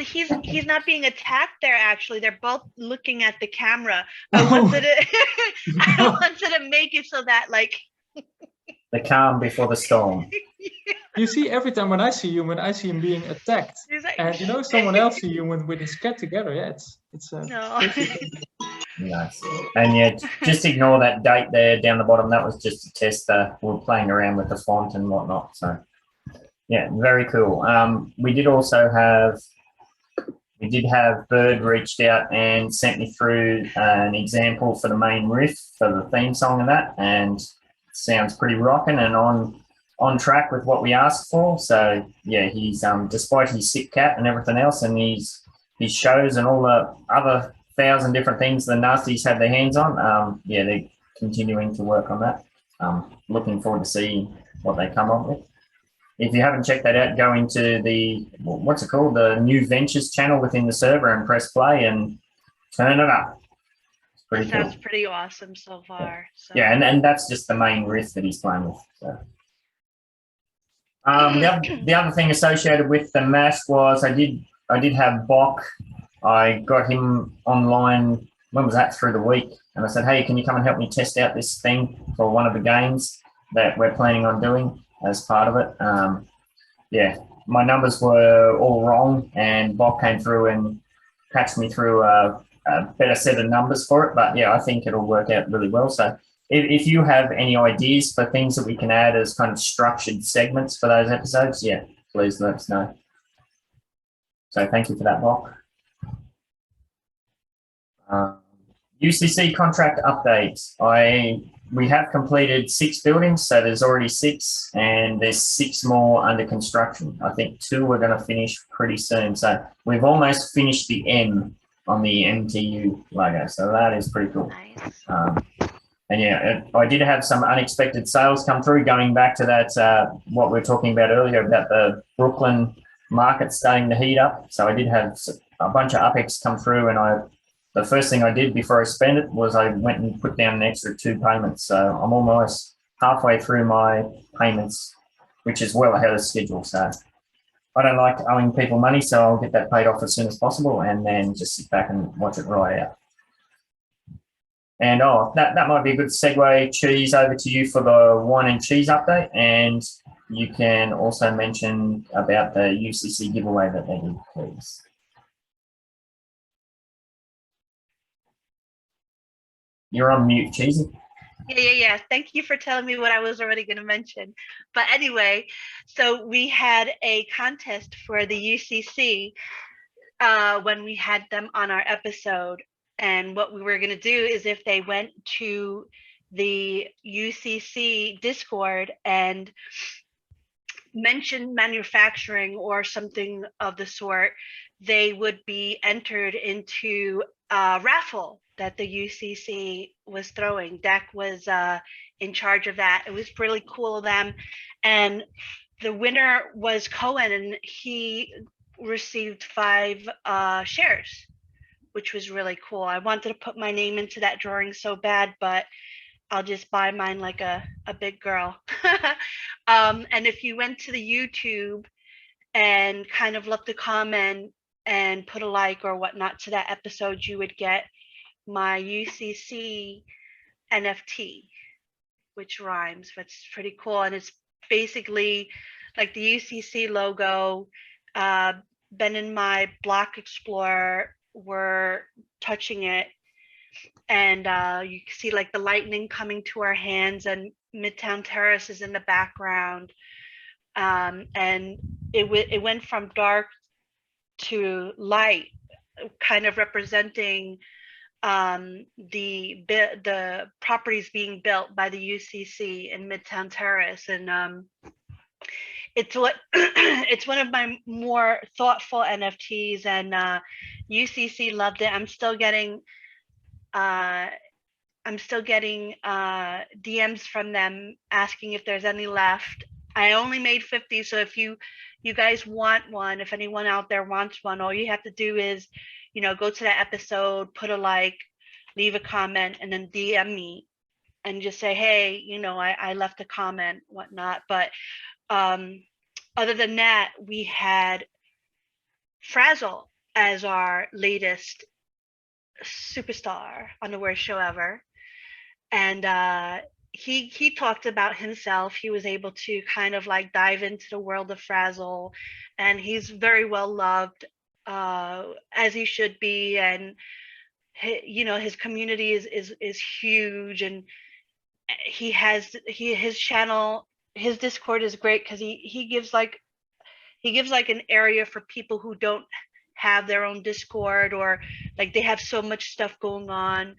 He's not being attacked there. Actually, they're both looking at the camera. I wanted to make it so that The calm before the storm. You see, every time when I see human, I see him being attacked, he's like, and someone else see human with his cat together. Yeah, it's no. Nice. And yeah, just ignore that date there down the bottom. That was just a test. We're playing around with the font and whatnot. So yeah, very cool. We did have Bird reached out and sent me through an example for the main riff for the theme song and that, and sounds pretty rocking and on track with what we asked for. So yeah, he's despite his sick cat and everything else, and his shows and all the other 1,000 different things the Nasties have their hands on. Yeah, they're continuing to work on that. Looking forward to seeing what they come up with. If you haven't checked that out, go into the the New Ventures channel within the server and press play and turn it up. It's pretty cool. Sounds pretty awesome so far. So. Yeah, and that's just the main riff that he's playing with. So. The other thing associated with the mash was I did have Bok. I got him online, when was that, through the week, and I said, "Hey, can you come and help me test out this thing for one of the games that we're planning on doing as part of it?" Yeah, my numbers were all wrong, and Bok came through and patched me through a better set of numbers for it. But yeah, I think it'll work out really well. So if you have any ideas for things that we can add as kind of structured segments for those episodes, yeah, please let us know. So thank you for that, Bok. UCC contract updates. We have completed 6 buildings, so there's already 6, and there's 6 more under construction. I think 2 we're going to finish pretty soon. So we've almost finished the M on the MTU logo, so that is pretty cool. Nice. And yeah, I did have some unexpected sales come through, going back to that, what we were talking about earlier about the Brooklyn market starting to heat up. So I did have a bunch of UPEX come through, and the first thing I did before I spent it was I went and put down an extra 2 payments. So I'm almost halfway through my payments, which is well ahead of schedule. So I don't like owing people money, so I'll get that paid off as soon as possible and then just sit back and watch it ride out. And that might be a good segue, Cheese, over to you for the wine and cheese update. And you can also mention about the UCC giveaway that they did, please. You're on mute, Cheesy. Yeah. Thank you for telling me what I was already going to mention. But anyway, so we had a contest for the UCC when we had them on our episode. And what we were going to do is if they went to the UCC Discord and mentioned manufacturing or something of the sort, they would be entered into a raffle that the UCC was throwing. Dak was in charge of that. It was really cool of them. And the winner was Cohen, and he received 5 shares, which was really cool. I wanted to put my name into that drawing so bad, but I'll just buy mine like a big girl. And if you went to the YouTube and kind of left a comment and put a like or whatnot to that episode, you would get my UCC NFT, which rhymes. That's pretty cool. And it's basically like the UCC logo. Ben and my Block Explorer were touching it, and you can see like the lightning coming to our hands, and Midtown Terrace is in the background. And it went from dark to light, kind of representing the properties being built by the UCC in Midtown Terrace. And it's what it's one of my more thoughtful NFTs, and UCC loved it. I'm still getting DMs from them asking if there's any left. I only made 50, so if you guys want one, if anyone out there wants one, all you have to do is, go to that episode, put a like, leave a comment, and then DM me and just say, hey, I left a comment, whatnot. But other than that, we had Frazzle as our latest superstar on the worst show ever. And he talked about himself. He was able to kind of like dive into the world of Frazzle, and he's very well loved, as he should be. And his community is huge, and his channel, his Discord is great because he gives like an area for people who don't have their own Discord, or like they have so much stuff going on,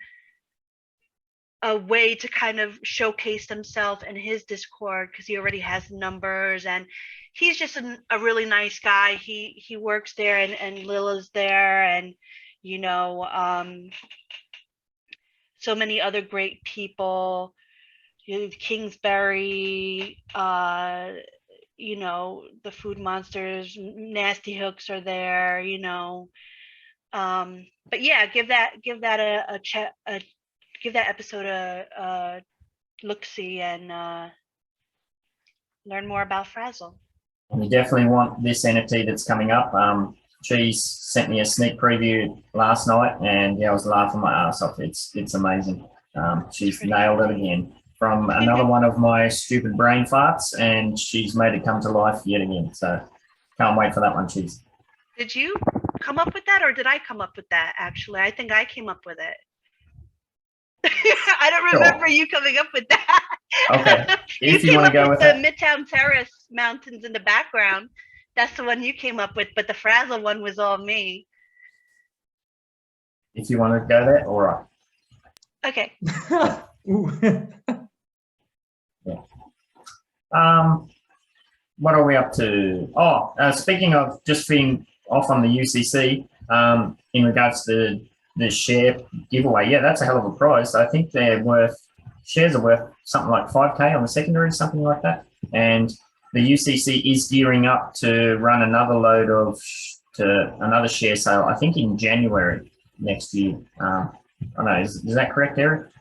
a way to kind of showcase themselves in his Discord, because he already has numbers, and he's just a really nice guy. He works there, and Lila's there, and so many other great people. Kingsbury, the Food Monsters, Nasty Hooks are there, but yeah, give that give that episode a look-see, and learn more about Frazzle. We definitely want this NFT that's coming up. Cheese sent me a sneak preview last night, and I was laughing my ass off. It's amazing. She's nailed it again from another one of my stupid brain farts, and she's made it come to life yet again. So can't wait for that one, Cheese. Did you come up with that, or did I come up with that? Actually, I think I came up with it. I don't remember you coming up with that. Okay, if you want to go with the that. Midtown Terrace mountains in the background. That's the one you came up with, but the Frazzle one was all me. If you want to go there, all right. Okay. What are we up to? Oh, speaking of just being off on the UCC, in regards to the share giveaway, that's a hell of a prize. I think shares are worth something like 5K on the secondary, something like that. And the UCC is gearing up to run another load of another share sale, I think in January next year. I don't know, is that correct, Eric?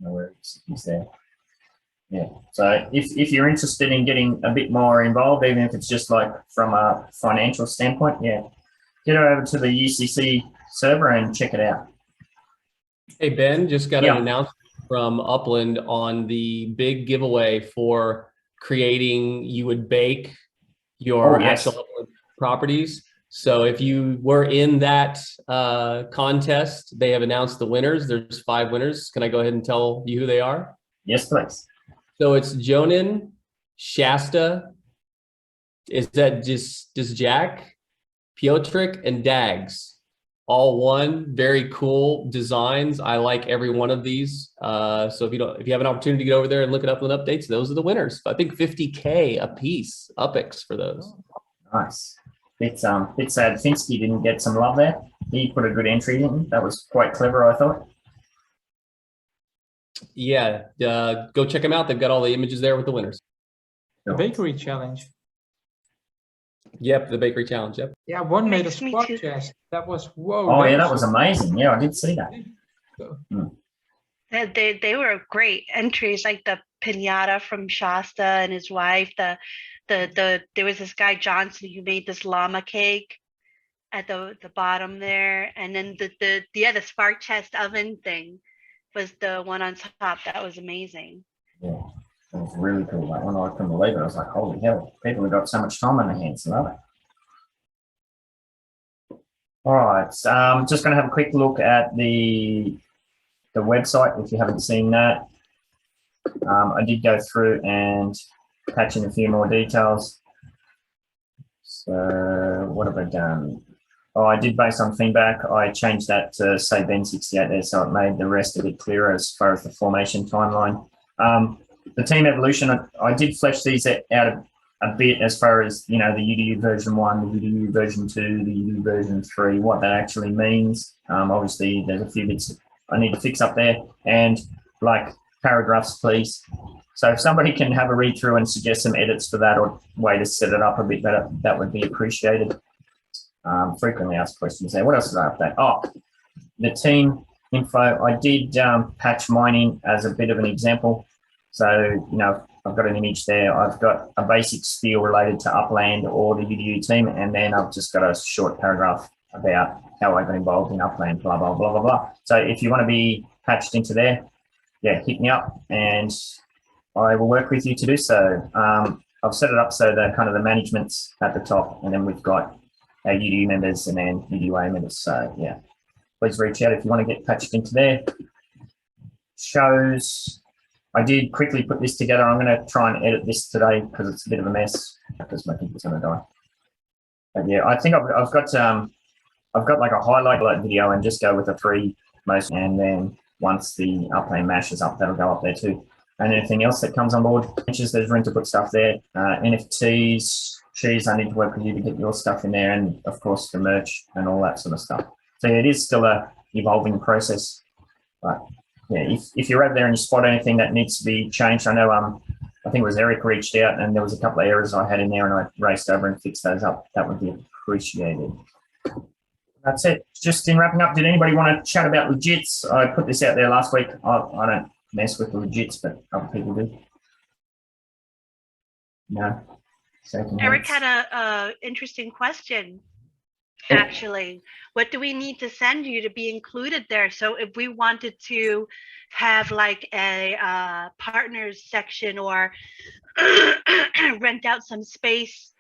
No, where is there? Yeah. So if you're interested in getting a bit more involved, even if it's just like from a financial standpoint, get over to the UCC server and check it out. Hey, Ben, just got an announcement from Upland on the big giveaway for creating, you would bake your actual properties. So if you were in that contest, they have announced the winners. There's 5 winners. Can I go ahead and tell you who they are? Yes, please. So it's Jonan, Shasta, is that just Jack, Piotrek, and Dags. All won. Very cool designs. I like every one of these. So if you have an opportunity to get over there and look at Upland Updates, those are the winners. I think 50K a piece, UPEX for those. Nice. Bit sad Finsky didn't get some love there. He put a good entry in. That was quite clever, I thought. Yeah, go check them out. They've got all the images there with the winners. The bakery challenge. Yep, the bakery challenge. Yep. Yeah, one made a Makes me spot too- chest. That was whoa. Oh, yeah, that was amazing. Yeah, I did see that. They were great entries, like the pinata from Shasta and his wife. There was this guy Johnson who made this llama cake at the bottom there, and then the spark chest oven thing was the one on top. That was amazing. Yeah, that was really cool. That one, I couldn't believe it. I was like, holy hell, people have got so much time on their hands. I love it. All right, so I'm just going to have a quick look at the website if you haven't seen that. I did go through and patch in a few more details. So what have I done? Oh, I did based on feedback. I changed that to say Ben 68 there, so it made the rest a bit clearer as far as the formation timeline. The team evolution, I did flesh these out a bit as far as, you know, the UDU version 1, the UDU version 2, the UDU version 3, what that actually means. Obviously, there's a few bits I need to fix up there, and like paragraphs, please. So if somebody can have a read through and suggest some edits for that or way to set it up a bit better, that would be appreciated. Frequently asked questions there. What else did I update? Oh, the team info. I did patch mine in as a bit of an example. So, you know, I've got an image there. I've got a basic spiel related to Upland or the UDU team, and then I've just got a short paragraph about how I got involved in Upland, blah, blah, blah, blah, blah. So if you want to be patched into there, yeah, hit me up and I will work with you to do so. I've set it up so that kind of the management's at the top, and then we've got our UDU members and then UDUA members. So yeah, please reach out if you want to get patched into there. Shows. I did quickly put this together. I'm going to try and edit this today because it's a bit of a mess because my computer's going to die. But yeah, I think I've got like a highlight video and just go with a free most, and then once the Upland mash is up, that'll go up there too. And anything else that comes on board, there's room to put stuff there. NFTs, Cheese, I need to work with you to get your stuff in there, and of course the merch and all that sort of stuff. So it is still a evolving process. But yeah, if you're over there and you spot anything that needs to be changed, I know I think it was Eric reached out and there was a couple of errors I had in there and I raced over and fixed those up. That would be appreciated. That's it. Just in wrapping up, did anybody want to chat about legits? I put this out there last week. I don't mess with the legits, but other people do. No. Eric had a interesting question. Actually, what do we need to send you to be included there? So if we wanted to have like a partners section or rent out some space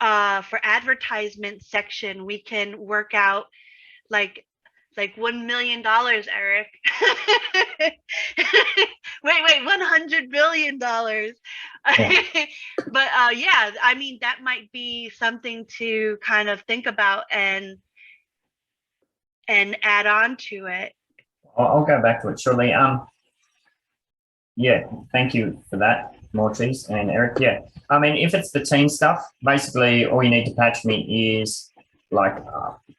for advertisement section, we can work out like $1 million, Eric. wait, $100 billion. Yeah. But yeah, I mean, that might be something to kind of think about and add on to it. I'll go back to it shortly. Yeah, thank you for that, Morecheese and Eric. Yeah, I mean, if it's the team stuff, basically all you need to patch me is like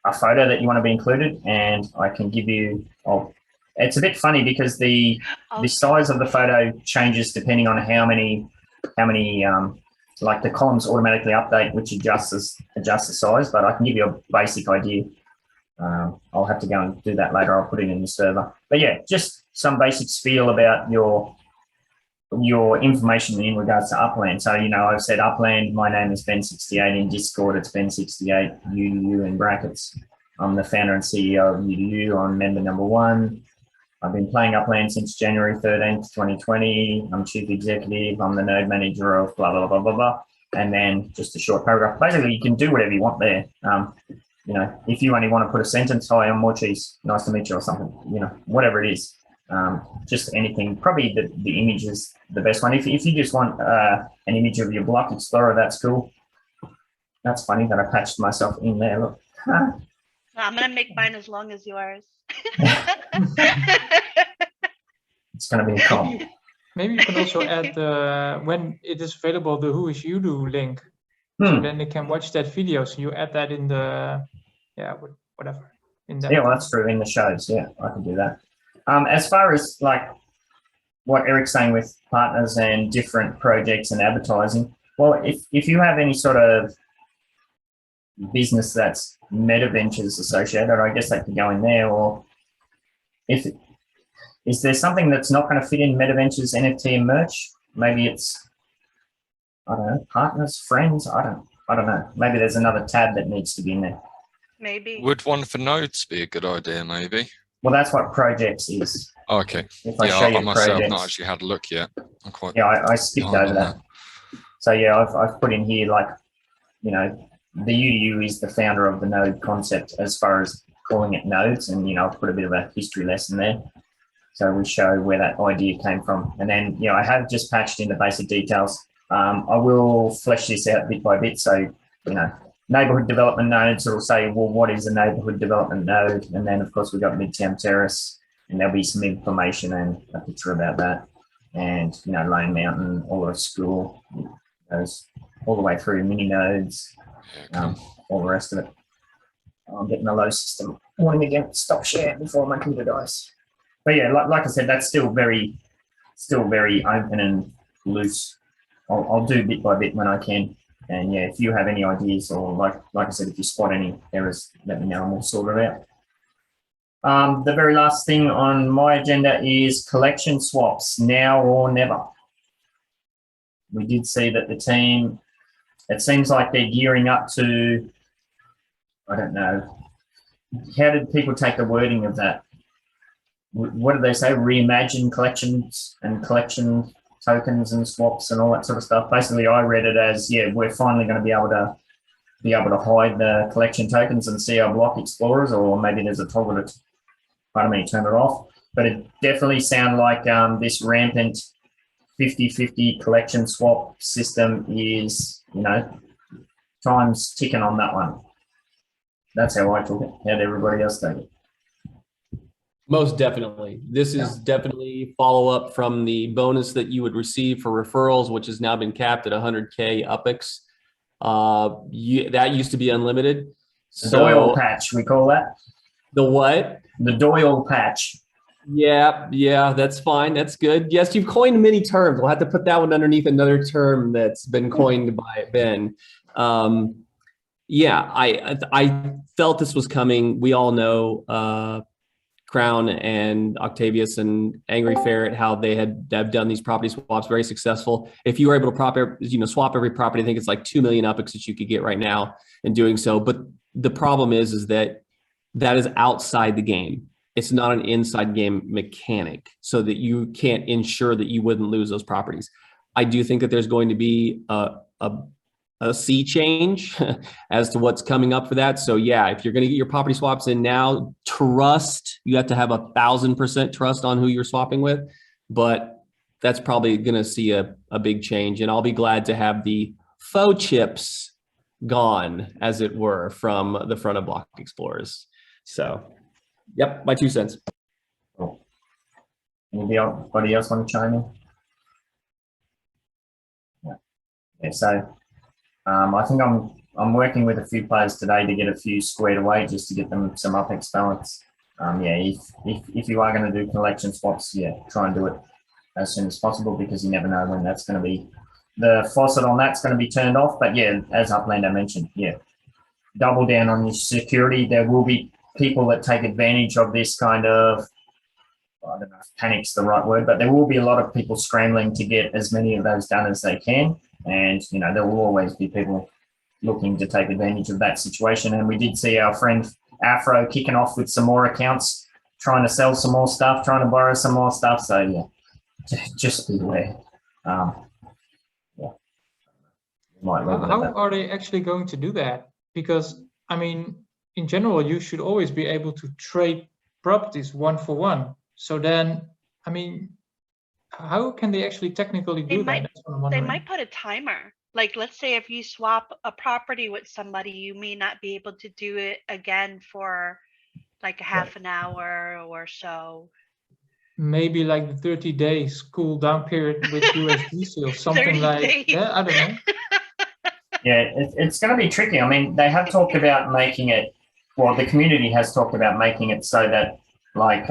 a photo that you want to be included, and I can give you. Oh, it's a bit funny because the size of the photo changes depending on how many like the columns automatically update, which adjusts the size. But I can give you a basic idea. I'll have to go and do that later. I'll put it in the server. But yeah, just some basic spiel about your information in regards to Upland. So, you know, I've said Upland, my name is Ben68. In Discord, it's Ben68, UDU in brackets. I'm the founder and CEO of UDU. I'm member number 1. I've been playing Upland since January 13th, 2020. I'm chief executive. I'm the node manager of blah, blah, blah, blah, blah. and then just a short paragraph. Basically, you can do whatever you want there. You know, if you only want to put a sentence, "Hi, I'm Morecheese, nice to meet you," or something, you know, whatever it is. Just anything. Probably the image is the best one. If you just want an image of your block explorer, that's cool. That's funny that I patched myself in there. Look. I'm gonna make mine as long as yours. It's going to be a comp. Maybe you can also add when it is available the Who is UDU link, so then they can watch that video. So you add that in the whatever. In that. Yeah, well, that's true in the shows. Yeah, I can do that. As far as like what Eric's saying with partners and different projects and advertising, well, if you have any sort of business that's meta ventures associated, I guess that could go in there. Or is there something that's not going to fit in meta ventures NFT and merch? Maybe it's, I don't know, partners, friends. I don't know. Maybe there's another tab that needs to be in there. Maybe. Would one for nodes be a good idea, maybe? Well, that's what projects is. Oh, okay. If I Yeah, show I you myself projects, not actually had a look yet. I'm quite I skipped behind over on that. So yeah, I've put in here, like, you know, the UDU is the founder of the node concept as far as calling it nodes, and you know, I've put a bit of a history lesson there. So we show where that idea came from, and then I have just patched in the basic details. I will flesh this out bit by bit. So neighborhood development nodes, it'll say, well, what is a neighborhood development node? And then of course we've got Midtown Terrace, and there'll be some information and a picture about that. And Lone Mountain, all of school, those all the way through mini nodes, all the rest of it. I'm getting the low system warning again. Stop share before my computer dies. But yeah, like I said, that's still very open and loose. I'll do bit by bit when I can. And yeah, if you have any ideas, or like I said, if you spot any errors, let me know and we'll sort it out. The very last thing on my agenda is collection swaps, now or never. We did see that the team, it seems like they're gearing up to, I don't know, how did people take the wording of that? What did they say? Reimagine collections and collection tokens and swaps and all that sort of stuff. Basically, I read it as, yeah, we're finally going to be able to hide the collection tokens and see our block explorers, or maybe there's a toggle to, turn it off. But it definitely sounded like this rampant 50-50 collection swap system is, time's ticking on that one. That's how I took it. How'd everybody else take it? Most definitely. This is definitely follow up from the bonus that you would receive for referrals, which has now been capped at 100K UPEX. That used to be unlimited. The Doyle patch, we call that. The what? The Doyle patch. Yeah, that's fine. That's good. Yes, you've coined many terms. We'll have to put that one underneath another term that's been coined by Ben. Yeah, I felt this was coming. We all know Crown and Octavius and Angry Ferret, how they have done these property swaps very successful. If you were able to swap every property, I think it's like 2 million UPEX that you could get right now in doing so. But the problem is that is outside the game. It's not an inside game mechanic, so that you can't ensure that you wouldn't lose those properties. I do think that there's going to be a sea change as to what's coming up for that. So yeah, if you're going to get your property swaps in now, you have to have 1,000% trust on who you're swapping with, but that's probably going to see a big change. And I'll be glad to have the faux chips gone, as it were, from the front of Block Explorers. So yep, my 2 cents. Cool. Anybody else want to chime in? Yeah, so I think I'm working with a few players today to get a few squared away, just to get them some UPEX balance. Yeah, if you are going to do collection swaps, yeah, try and do it as soon as possible, because you never know when that's going to be, the faucet on that's going to be turned off. But yeah, as Uplander mentioned, yeah, double down on your security. There will be people that take advantage of this kind of, I don't know if panic's the right word, but there will be a lot of people scrambling to get as many of those done as they can. And, there will always be people looking to take advantage of that situation. And we did see our friend Afro kicking off with some more accounts, trying to sell some more stuff, trying to borrow some more stuff. So, yeah, just beware. Yeah. Might leave it at How that. are they actually going to do that? Because, I mean, in general, you should always be able to trade properties one for one. So then, I mean, how can they actually technically do that? That's what I'm They wondering. might put a timer. Like, let's say if you swap a property with somebody, you may not be able to do it again for like a half an hour or so. Maybe like the 30 days cool down period with USD sales, something 30 like days. that. I don't know. Yeah, it's going to be tricky. I mean, they have talked about making it, well, the community has talked about making it so that, like,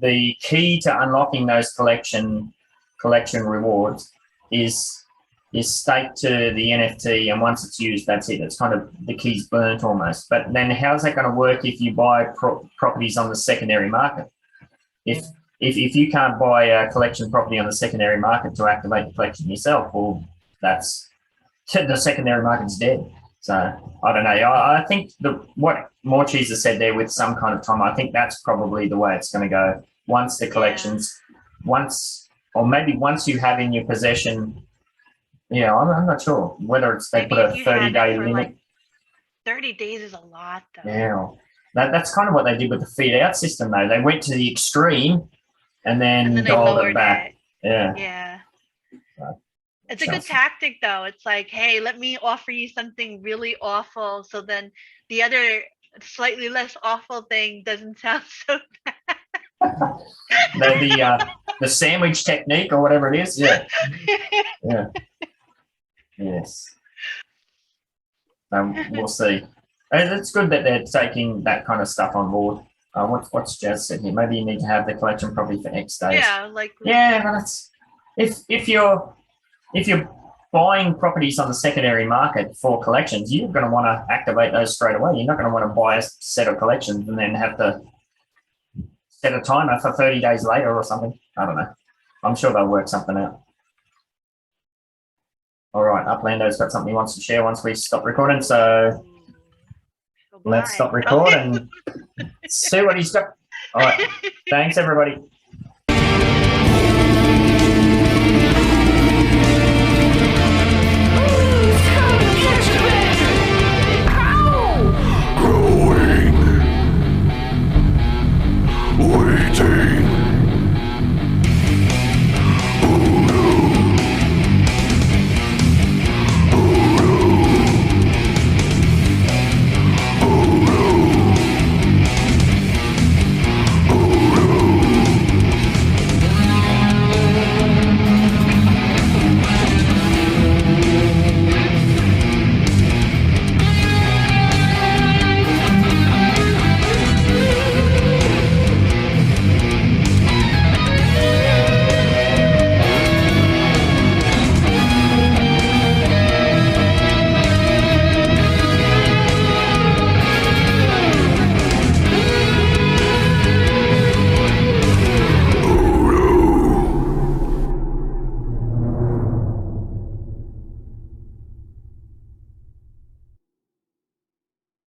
the key to unlocking those collection rewards is staked to the NFT, and once it's used, that's it. It's kind of the key's burnt almost. But then, how's that going to work if you buy properties on the secondary market? If you can't buy a collection property on the secondary market to activate the collection yourself, well, that's the secondary market's dead. So I don't know. I think what Morecheese has said there with some kind of time, I think that's probably the way it's going to go. Once the collections, once you have in your possession, I'm not sure whether it's they Maybe put a if you have it 30-day for, limit. like, 30 days is a lot, though. Yeah, that's kind of what they did with the feed out system, though. They went to the extreme and then they dialed lowered it back. Yeah. Yeah. Right. It's a good tactic, though. It's like, hey, let me offer you something really awful, so then the other slightly less awful thing doesn't sound so bad. The sandwich technique or whatever it is. Yeah. Yeah. Yes. We'll see. And it's good that they're taking that kind of stuff on board. What's Jazz said here? Maybe you need to have the collection property for X days. Yeah, like, Yeah, but that's if you're buying properties on the secondary market for collections, you're going to want to activate those straight away. You're not going to want to buy a set of collections and then have to set a timer for 30 days later or something. I don't know. I'm sure they'll work something out. All right, Uplando's got something he wants to share once we stop recording, so let's stop recording and see what he's got. All right, thanks everybody.